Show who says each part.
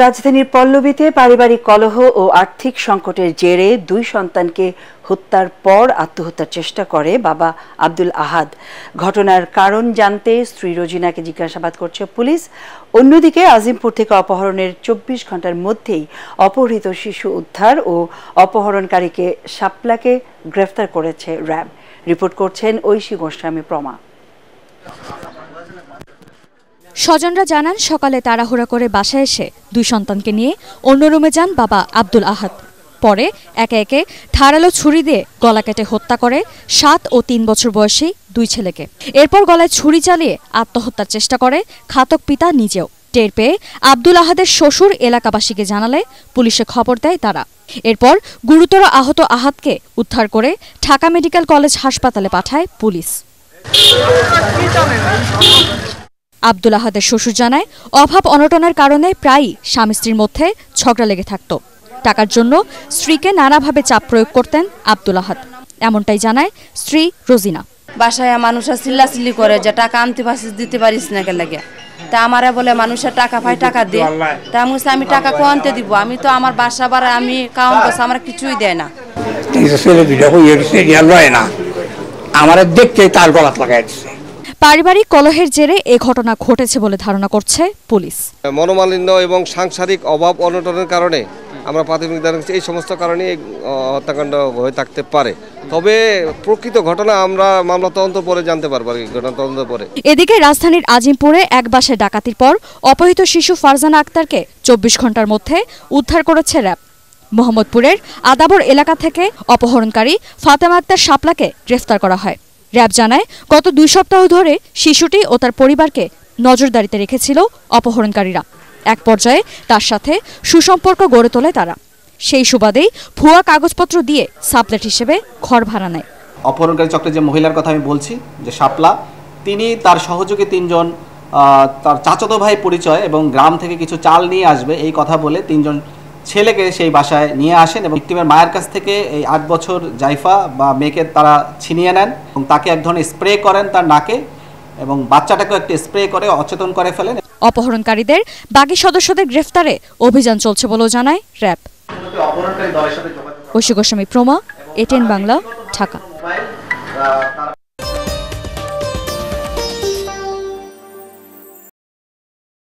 Speaker 1: রাজধানীর পল্লবীতে পারিবারিক কলহ ও আর্থিক সংকটের জেরে দুই সন্তানকে হত্যার পর আত্মহত্যার চেষ্টা করে বাবা আব্দুল আহাদ। ঘটনার কারণ জানতে স্ত্রী রোজিনাকে জিজ্ঞাসাবাদ করছে পুলিশ। অন্যদিকে আজিমপুর থেকে অপহরণের ২৪ ঘন্টার মধ্যেই অপহৃত শিশু উদ্ধার ও অপহরণকারীকে শাপলাকে গ্রেফতার করেছে র্যাব। রিপোর্ট করছেন ঐশী গোস্বামী প্রমা।
Speaker 2: স্বজনরা জানান, সকালে তাড়াহুড়া করে বাসায় এসে দুই সন্তানকে নিয়ে অন্য রুমে যান বাবা আব্দুল আহাদ। পরে একে একে ধারালো ছুরি দিয়ে গলা কেটে হত্যা করে ৭ ও ৩ বছর বয়সী দুই ছেলেকে। এরপর গলায় ছুরি চালিয়ে আত্মহত্যার চেষ্টা করে ঘাতক পিতা নিজেও। টের পেয়ে আব্দুল আহাদের শ্বশুর এলাকাবাসীকে জানালে পুলিশে খবর দেয় তারা। এরপর গুরুতর আহত আহাদকে উদ্ধার করে ঢাকা মেডিকেল কলেজ হাসপাতালে পাঠায় পুলিশ। আব্দুল আহাদের শ্বশুর জানায়, অভাব অনটনের কারণে প্রায়ই স্বামী স্ত্রীর মধ্যে ঝগড়া লেগে থাকত। টাকার জন্য স্ত্রীকে নানাভাবে চাপ প্রয়োগ করতেন আব্দুল আহাদ। এমনটাই জানায় স্ত্রী রোজিনা।
Speaker 3: বাসায় মানুষরা চিল্লাচিল্লি করে যে টাকা আনতে পারিস, দিতে পারিস না কেন লাগে। তা আমারে বলে মানুষের টাকা পাই, টাকা দে। তা আমি টাকা কোয়ান্তে দিব? আমি তো আমার বাসা বাড়া আমি কাউন্ট করছি, আমার কিছুই দেয় না।
Speaker 4: আমার দেখতে তার গলাত লাগাই দিচ্ছে।
Speaker 2: পারিবারিক কলহের জেরে এ ঘটনা ঘটেছে বলে ধারণা করছে পুলিশ।
Speaker 5: মনোমালিন্য এবং সাংসারিক অভাব অনটনের কারণে আমরা প্রাথমিক ধারণা এই সমস্ত কারণে হত্যাকাণ্ড হয়ে থাকতে পারে। তবে প্রকৃত ঘটনা আমরা মামলা তদন্ত পরে জানতে পারবো, ঘটনা তদন্ত পরে।
Speaker 2: এদিকে রাজধানীর আজিমপুরে এক বাসায় ডাকাতির পর অপহৃত শিশু ফারজানা আক্তারকে ২৪ ঘন্টার মধ্যে উদ্ধার করেছে র্যাব। মোহাম্মদপুরের আদাবর এলাকা থেকে অপহরণকারী ফাতেমা আক্তার শাপলাকে গ্রেফতার করা হয়। র্যাব জানায়, গত ২ সপ্তাহ ধরে শিশুটি ও তার পরিবারকে নজরদারিতে রেখেছিল অপহরণকারীরা। এক পর্যায়ে তার সাথে সুসম্পর্ক গড়ে তোলে তারা। সেই সুবাদেই ভুয়া কাগজপত্র দিয়ে সাপ্লেট হিসেবে ঘর ভাড়া নেয়।
Speaker 6: অপহরণকারী চক্রের যে মহিলার কথা আমি বলছি, যে শাপলা, তিনি তার সহযোগী ৩ জন, তার চাচাতো ভাই পরিচয় এবং গ্রাম থেকে কিছু চাল নিয়ে আসবে এই কথা বলে ৩ জন ছেলেকে সেই বাসায় নিয়ে আসেন এবং ভিকটিমের মায়ের কাছ থেকে এই ৮ বছর জাইফা বা মেয়েকে তারা ছিনিয়ে নেন এবং তাকে এক ধরনের স্প্রে করেন তার নাকে এবং বাচ্চাটাকেও একটা স্প্রে করে অচেতন করে ফেলেন।
Speaker 2: অপহরণকারীদের বাকি সদস্যদের গ্রেফতারে অভিযান চলছে বলেও জানায় র্যাব। ঐশী গোস্বামী প্রমা, এটিএন বাংলা, ঢাকা।